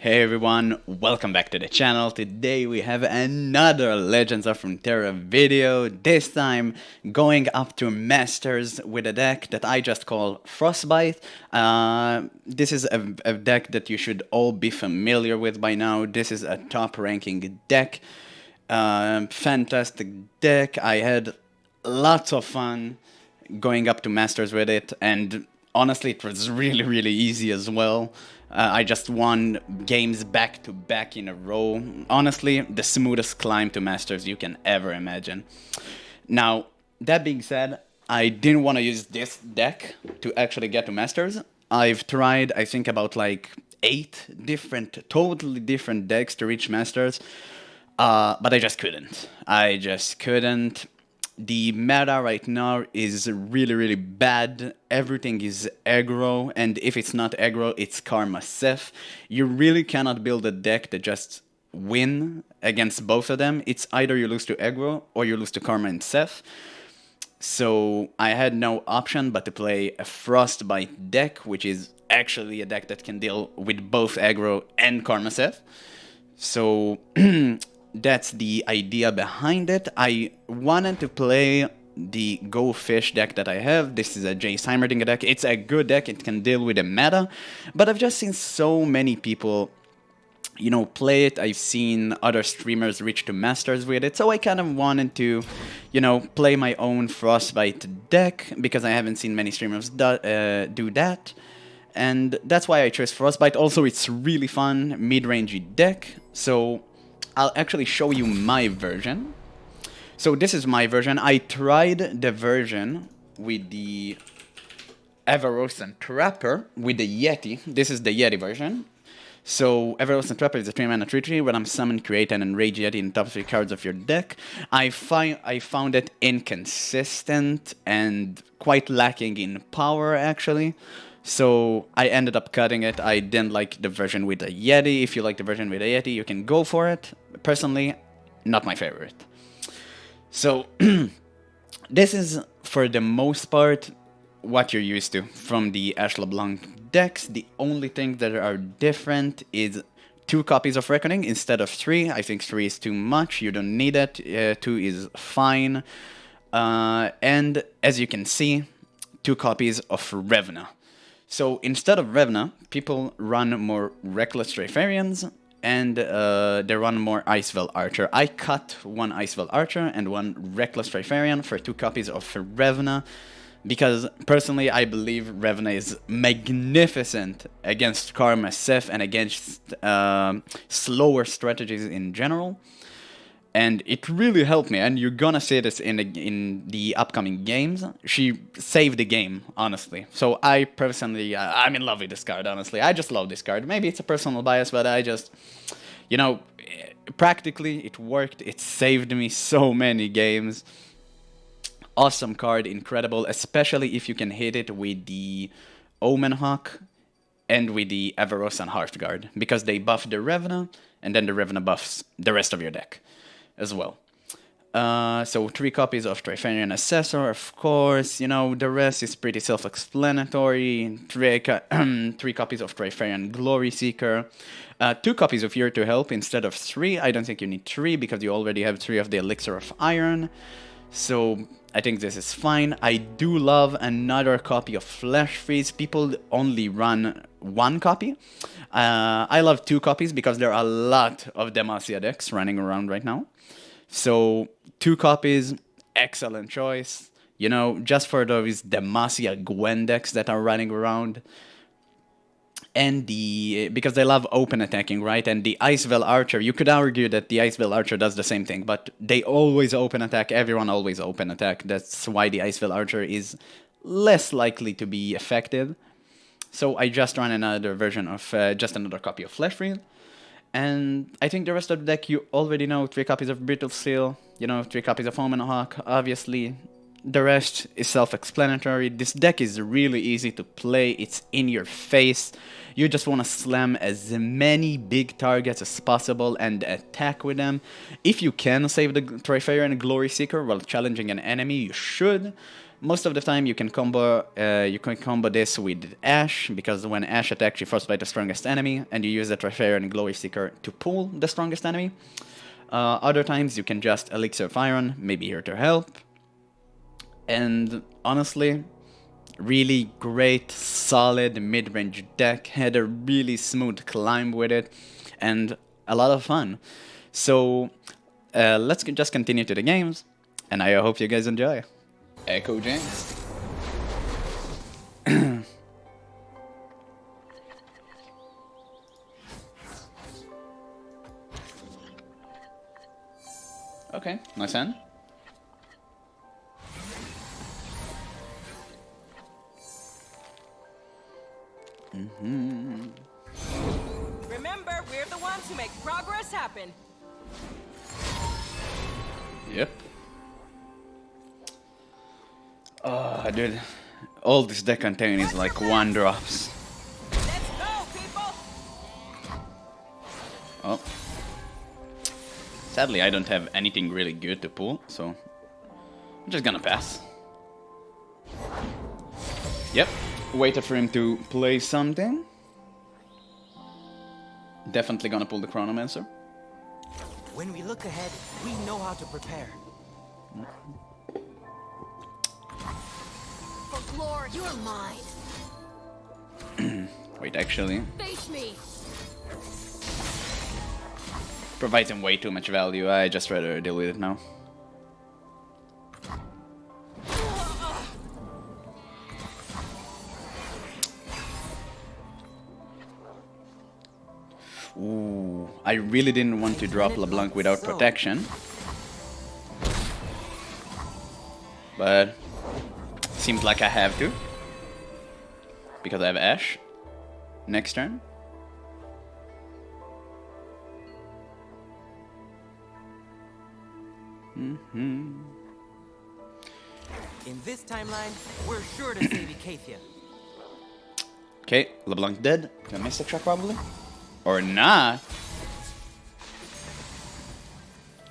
Hey everyone, welcome back to the channel. Today we have another Legends of Runeterra video, this time going up to Masters with a deck that I just call Frostbite. This is a deck that you should all be familiar with by now. This is a top ranking deck, fantastic deck. I had lots of fun going up to Masters with it, and honestly it was really easy as well. I just won games back to back in a row. Honestly, the smoothest climb to Masters you can ever imagine. Now, that being said, I didn't want to use this deck to actually get to Masters. I've tried, I think, about like 8 different, totally different decks to reach Masters, but I just couldn't. The meta right now is really bad. Everything is aggro, and if it's not aggro, it's Karma Seth. You really cannot build a deck that just win against both of them. It's either you lose to aggro or you lose to Karma and Seth. So I had no option but to play a Frostbite deck, which is actually a deck that can deal with both aggro and Karma Seth. So that's the idea behind it. I wanted to play the Go Fish deck that I have. This is a Jace Heimerdinger deck. It's a good deck. It can deal with the meta. But I've just seen so many people, play it. I've seen other streamers reach to Masters with it. So I kind of wanted to, play my own Frostbite deck because I haven't seen many streamers do that. And that's why I chose Frostbite. Also, it's really fun, mid-rangey deck. So I'll actually show you my version. So this is my version. I tried the version with the Everose and Trapper with the Yeti. This is the Yeti version. So Everose and Trapper is a 3-mana 3/3. When I'm summoned, create an Enrage Yeti in the top 3 cards of your deck. I found it inconsistent and quite lacking in power, actually. So I ended up cutting it. I didn't like the version with the Yeti. If you like the version with the Yeti, you can go for it. Personally, not my favorite. So this is, for the most part, what you're used to from the Ashe LeBlanc decks. The only thing that are different is 2 copies of Reckoning instead of 3. I think 3 is too much. You don't need it. 2 is fine. And as you can see, 2 copies of Revna. So instead of Revna, people run more Reckless Trifarians, and they run more Icevale Archer. I cut 1 Icevale Archer and 1 Reckless Trifarian for 2 copies of Revna, because personally I believe Revna is magnificent against Karma Seth and against slower strategies in general. And it really helped me, and you're gonna see this in the upcoming games. She saved the game, honestly. So I personally, I'm in love with this card, honestly. I just love this card. Maybe it's a personal bias, but I just, practically it worked. It saved me so many games. Awesome card, incredible, especially if you can hit it with the Omen Hawk and with the Everose and Hearthguard, because they buff the Revna, and then the Revna buffs the rest of your deck as well. So 3 copies of Trifarian Assessor, of course. The rest is pretty self-explanatory. 3 copies of Trifarian Glory Seeker. 2 copies of Year to Help instead of 3. I don't think you need 3 because you already have 3 of the Elixir of Iron. So I think this is fine. I do love another copy of Flash Freeze. People only run 1 copy. I love 2 copies because there are a lot of Demacia decks running around right now. So 2 copies, excellent choice. Just for those Demacia Gwen decks that are running around. And because they love open attacking, right? And the Icevale Archer, you could argue that the Icevale Archer does the same thing, but they always open attack. Everyone always open attack. That's why the Icevale Archer is less likely to be effective. So I just ran another version of, just another copy of Flash Freeze. And I think the rest of the deck you already know. 3 copies of Brittle Steel, 3 copies of Omen Hawk, obviously. The rest is self-explanatory. This deck is really easy to play. It's in your face. You just want to slam as many big targets as possible and attack with them. If you can save the Trifarian Glory Seeker while challenging an enemy, you should. most of the time you can combo this with Ashe, because when Ashe attacks, you frostbite the strongest enemy, and you use the Treasure and Glory Seeker to pull the strongest enemy. Other times you can just Elixir of Iron, maybe here to help. And honestly, really great, solid mid-range deck. Had a really smooth climb with it, and a lot of fun. So let's just continue to the games, and I hope you guys enjoy. Ekko Jinx. Okay, nice hand. Remember, we're the ones who make progress happen. Yep. Oh, dude. All this deck contains is like 1 drops. Let's go, people! Oh. Sadly, I don't have anything really good to pull, so I'm just gonna pass. Yep. Waited for him to play something. Definitely gonna pull the Chronomancer. When we look ahead, we know how to prepare. For glory, you are mine. Wait, actually. Face me. Provides him way too much value. I just rather deal with it now. Ooh, I really didn't want to drop LeBlanc without protection. But seems like I have to. Because I have Ashe next turn. In this timeline, we're sure to save Ikathia. Okay, LeBlanc dead. Gonna miss the track probably. Or not.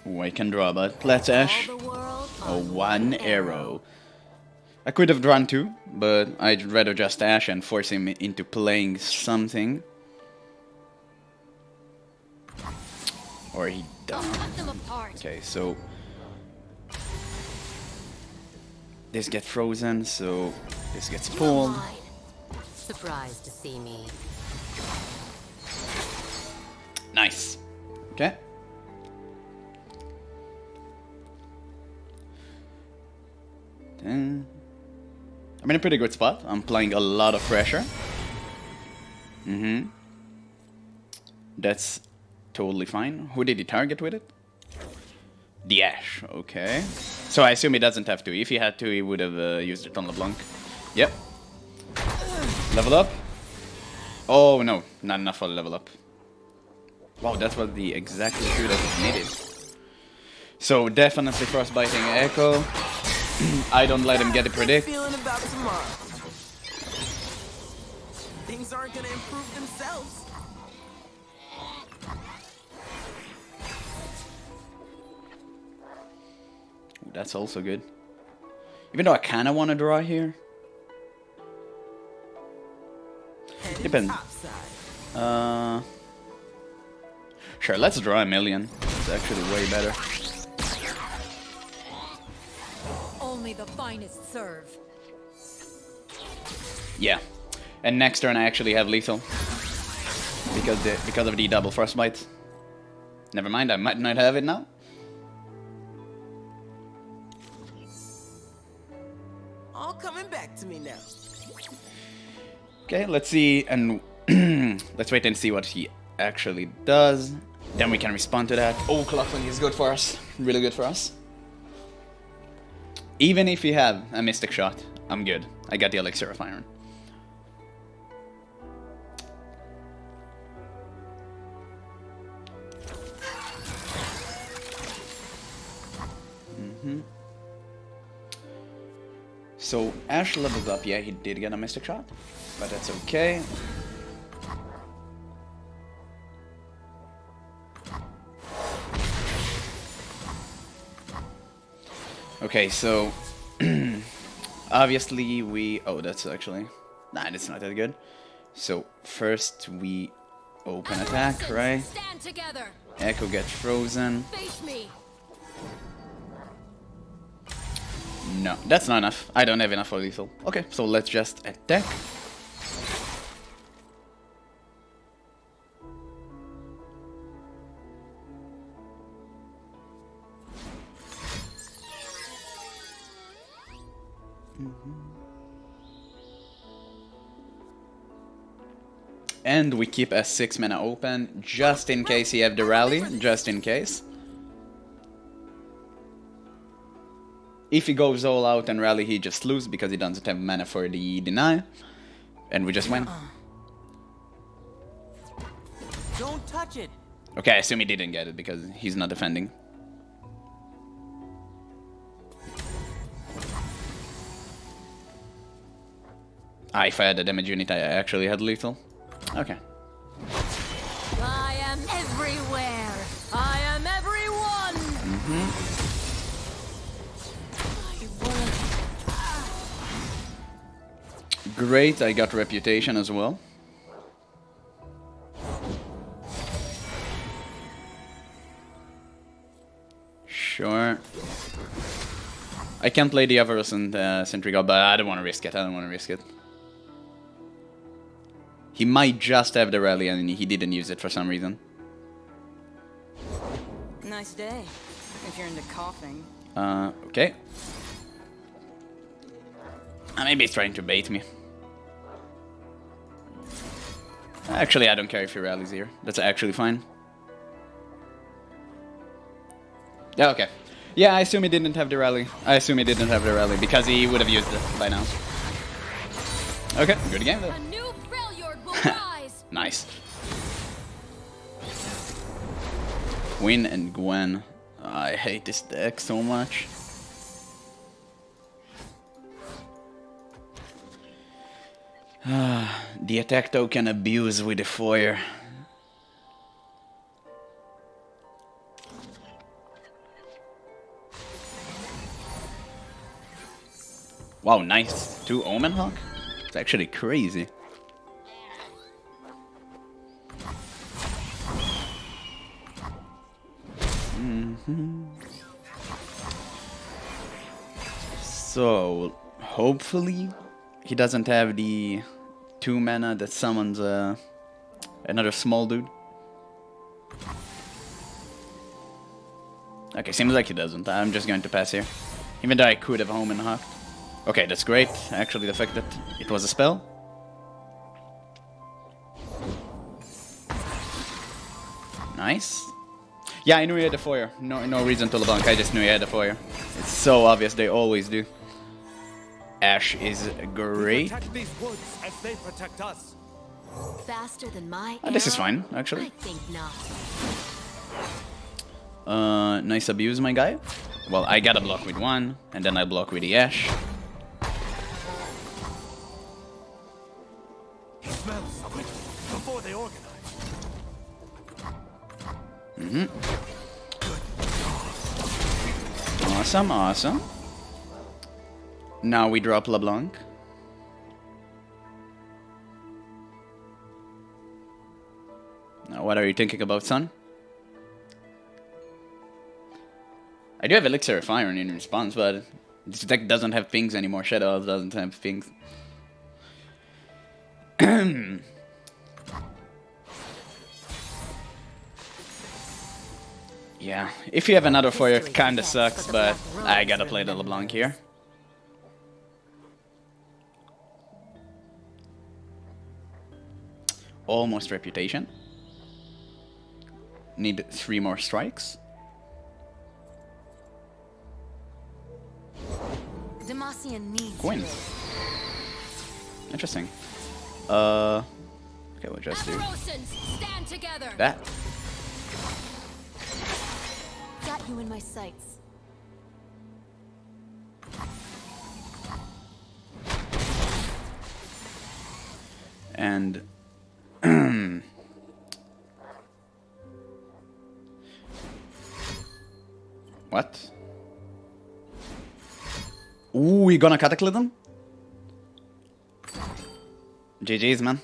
Ooh, I can draw, but let's Ashe. Oh, 1 arrow. I could have drawn 2, but I'd rather just Ashe and force him into playing something. Or he doesn't. Okay, so this gets frozen, so this gets pulled. Surprised to see me. Nice. Okay. Then I'm in a pretty good spot. I'm playing a lot of pressure. That's totally fine. Who did he target with it? The Ashe. Okay. So I assume he doesn't have to. If he had to, he would have used it on LeBlanc. Yep. Level up. Oh no, not enough for the level up. Wow, that was the exact issue that it needed. So definitely frostbiting Ekko. I don't let him get a predict. Feeling about tomorrow. Things aren't gonna improve themselves. That's also good. Even though I kind of want to draw here. Depends. Sure, let's draw a million. It's actually way better. Only the finest serve. Yeah. And next turn I actually have lethal. Because of the double frostbite. Never mind, I might not have it now. All coming back to me now. Okay, let's see, and let's wait and see what he actually does. Then we can respond to that. Oh, Clockling is good for us. Really good for us. Even if you have a Mystic Shot, I'm good. I got the Elixir of Iron. So Ashe leveled up. Yeah, he did get a Mystic Shot, but that's okay. Okay, so Obviously, we... Oh, that's actually... Nah, that's not that good. So, first we open attack, right? Stand together. Ekko gets frozen. Face me. No, that's not enough. I don't have enough for lethal. Okay, so let's just attack. And we keep a 6 mana open, just in case he have the rally, just in case. If he goes all out and rally, he just loses because he doesn't have mana for the deny. And we just win. Don't touch it. Okay, I assume he didn't get it because he's not defending. Ah, if I had the damage unit, I actually had lethal. Okay. I am everywhere. I am everyone. Great, I got reputation as well. Sure. I can play the Avarice and Sentry God, but I don't want to risk it. I don't want to risk it. He might just have the rally and he didn't use it for some reason. Nice day, if you're into coughing. Okay. Maybe he's trying to bait me. Actually, I don't care if he rallies here. That's actually fine. Yeah, okay. Yeah, I assume he didn't have the rally. I assume he didn't have the rally because he would have used it by now. Okay, good game though. A new Freljord will rise. Nice. Quinn and Gwen. I hate this deck so much. The attack token abuse with the foyer. Wow, nice. 2 Omen Hawk? It's actually crazy. So, hopefully he doesn't have the 2 mana that summons another small dude. Okay, seems like he doesn't. I'm just going to pass here. Even though I could have Omen Hawk. Okay, that's great. Actually, the fact that it was a spell. Nice. Yeah, I knew he had the foyer. No reason to Leblanc. I just knew he had the foyer. It's so obvious. They always do. Ashe is great. Protect these woods as they protect us. Faster than my This is arrow? fine, actually. I think not. Nice abuse, my guy. Well, I gotta block with 1, and then I block with the Ashe. He smells something before they organize. Awesome, awesome. Now we drop Leblanc. Now, what are you thinking about, son? I do have Elixir of Iron in response, but this deck doesn't have pings anymore. Shadow doesn't have pings. Yeah, if you have another foyer, it kinda sucks, but I gotta play the LeBlanc here. Almost reputation. Need 3 more strikes. Demacian needs Quinn. this. Interesting. Okay, we'll just do Avarosans, stand together. that. Got you in my sights. And what? Ooh, we gonna Cataclysm? GG's, man.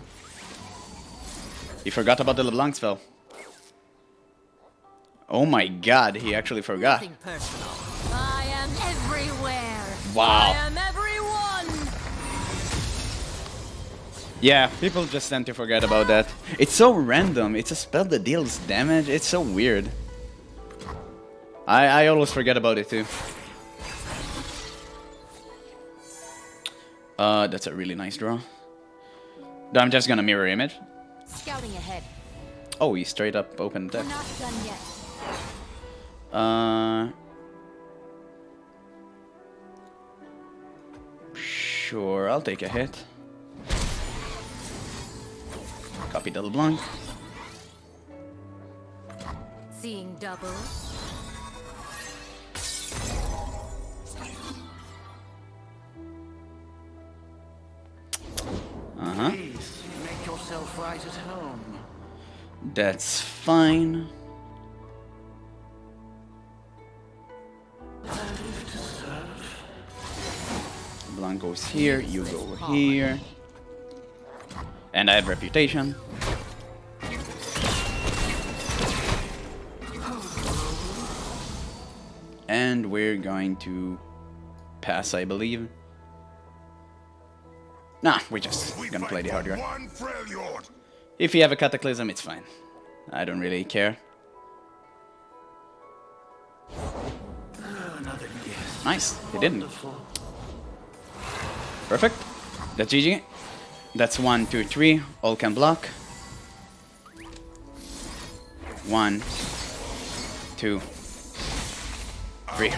He forgot about the Leblanc spell. Oh my god, he actually forgot. Nothing personal. I am everywhere. Wow. I am everyone. Yeah, people just tend to forget about that. It's so random. It's a spell that deals damage. It's so weird. I always forget about it too. That's a really nice draw. I'm just gonna mirror image. Scouting ahead. Oh, he straight up opened We're that. not done yet. Sure, I'll take a hit. Copy the Leblanc. Seeing double. Uh-huh. Please, make yourself right at home. That's fine. Leblanc goes here, you go here. And I have reputation. And we're going to pass, I believe. Nah, we're just gonna play the hard card. If you have a Cataclysm, it's fine. I don't really care. Nice, he didn't. Perfect. That's GG. That's 1, 2, 3. All can block. 1, 2, 3.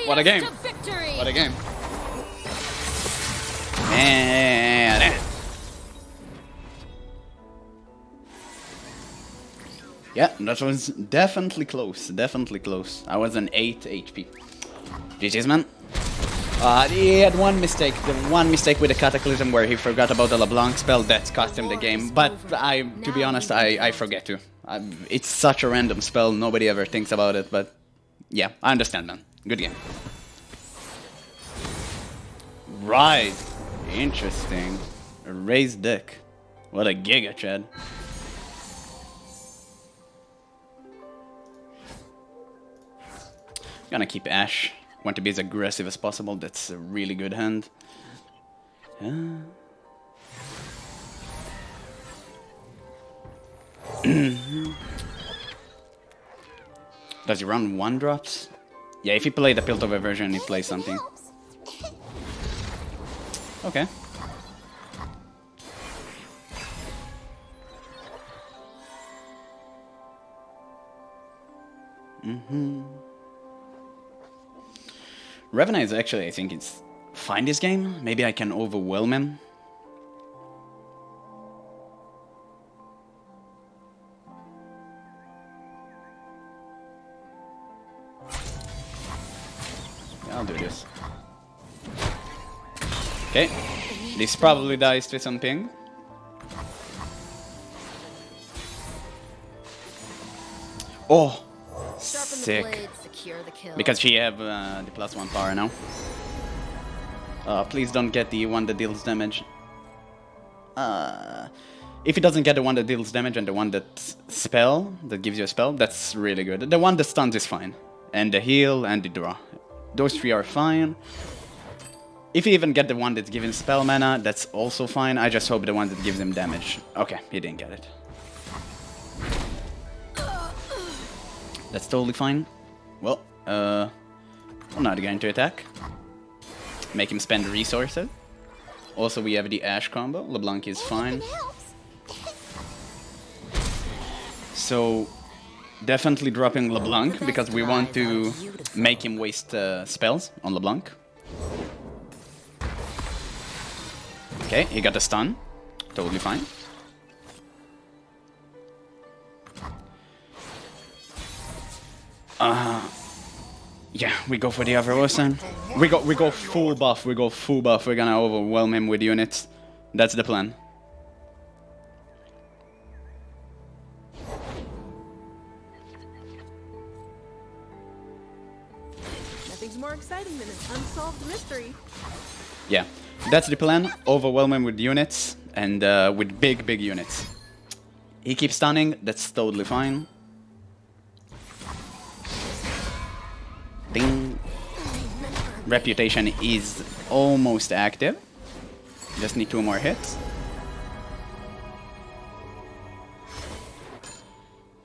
What a game! What a game! And yeah, that was definitely close. Definitely close. I was an 8 HP. GG's, man. He had one mistake. The one mistake with the Cataclysm where he forgot about the LeBlanc spell that cost him the game. But to be honest, I forget to. It's such a random spell. Nobody ever thinks about it. But yeah, I understand, man. Good game. Right. Interesting. A raised deck. What a giga, Chad. Gonna keep Ashe. Want to be as aggressive as possible. That's a really good hand. Does he run 1-drops? Yeah, if he play the Piltover version, he plays something. Okay. Ravena is actually, I think it's fine this game. Maybe I can overwhelm him. Yeah, I'll do this. Okay. This probably dies to some ping. Oh! Sick. Because she have the +1 power now. Please don't get the one that deals damage. If he doesn't get the one that deals damage and the one that gives you a spell, that's really good. The one that stuns is fine. And the heal and the draw. Those 3 are fine. If you even get the one that's giving spell mana, that's also fine. I just hope the one that gives him damage. Okay, he didn't get it. That's totally fine. Well, I'm not going to attack. Make him spend resources. Also, we have the Ashe combo. LeBlanc is fine. So, definitely dropping LeBlanc because we want to make him waste spells on LeBlanc. Okay, he got a stun. Totally fine. Yeah, we go for the Averosan. We go full buff. We go full buff. We're gonna overwhelm him with units. That's the plan. Nothing's more exciting. exciting than an unsolved mystery. Yeah, that's the plan. Overwhelm him with units and with big units. He keeps stunning, that's totally fine. Ding. Reputation is almost active. Just need 2 more hits.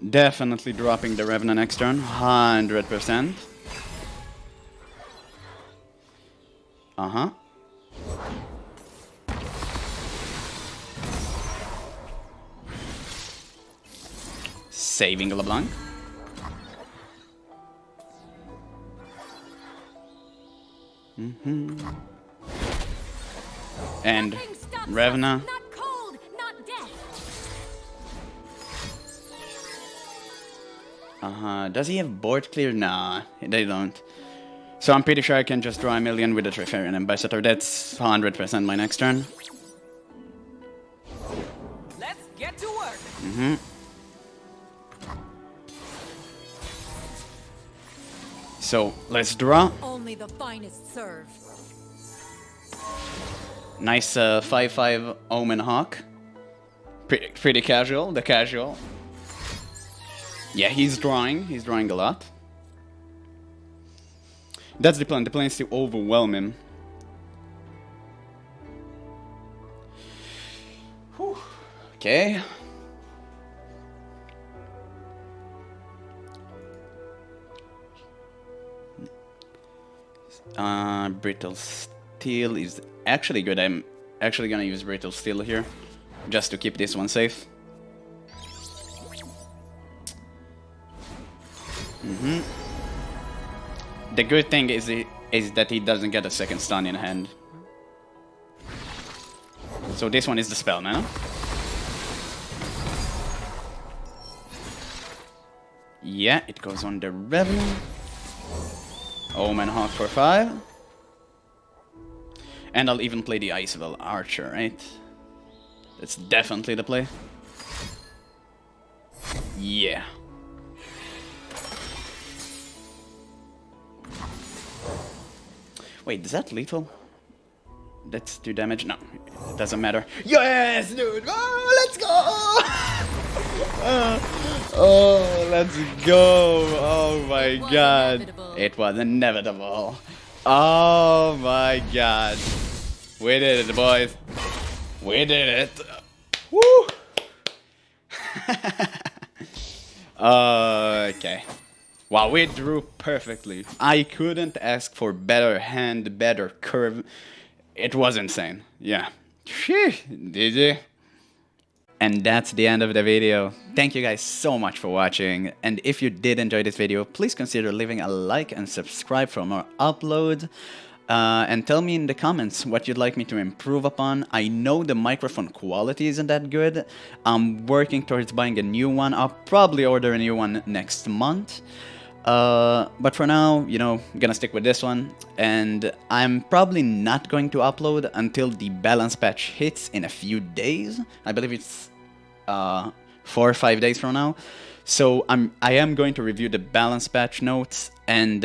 Definitely dropping the Revenant next turn, 100%. Uh-huh. Saving LeBlanc. And Nothing stops us. Revna. Not cold, not death. Does he have board clear? Nah, they don't. So I'm pretty sure I can just draw a million with the Trifarian Ambassador. That's 100% my next turn. Let's get to work. So let's draw. Only the finest serve. Nice 5/5 Omen Hawk. Pretty casual, the casual. Yeah, he's drawing a lot. That's the plan is to overwhelm him. Whew. Okay. Brittle Steel is actually good. I'm actually gonna use Brittle Steel here, just to keep this one safe. The good thing is that he doesn't get a second stun in hand. So this one is the spell, man. Yeah, it goes on the Revenant. Omen Hawk for 5. And I'll even play the Iceville Archer, right? That's definitely the play. Yeah. Wait, is that lethal? That's 2 damage? No, it doesn't matter. Yes, dude! Oh, let's go! Oh, let's go! Oh my god. Inevitable. It was inevitable. Oh my god. We did it, boys. We did it. Woo! Okay. Wow, we drew perfectly. I couldn't ask for better hand, better curve. It was insane. Yeah. Phew, did you? And that's the end of the video. Thank you guys so much for watching. And if you did enjoy this video, please consider leaving a like and subscribe for more uploads. And tell me in the comments what you'd like me to improve upon. I know the microphone quality isn't that good. I'm working towards buying a new one. I'll probably order a new one next month. But for now, you know, I'm gonna stick with this one. And I'm probably not going to upload until the balance patch hits in a few days. I believe it's 4 or 5 days from now. So I am going to review the balance patch notes, and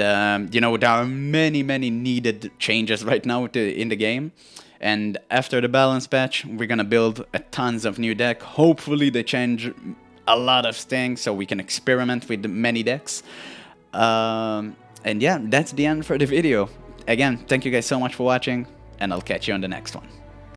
you know, there are many needed changes right now in the game. And after the balance patch, we're gonna build tons of new deck. Hopefully they change a lot of things so we can experiment with many decks. And yeah, that's the end for the video. Again, thank you guys so much for watching, and I'll catch you on the next one.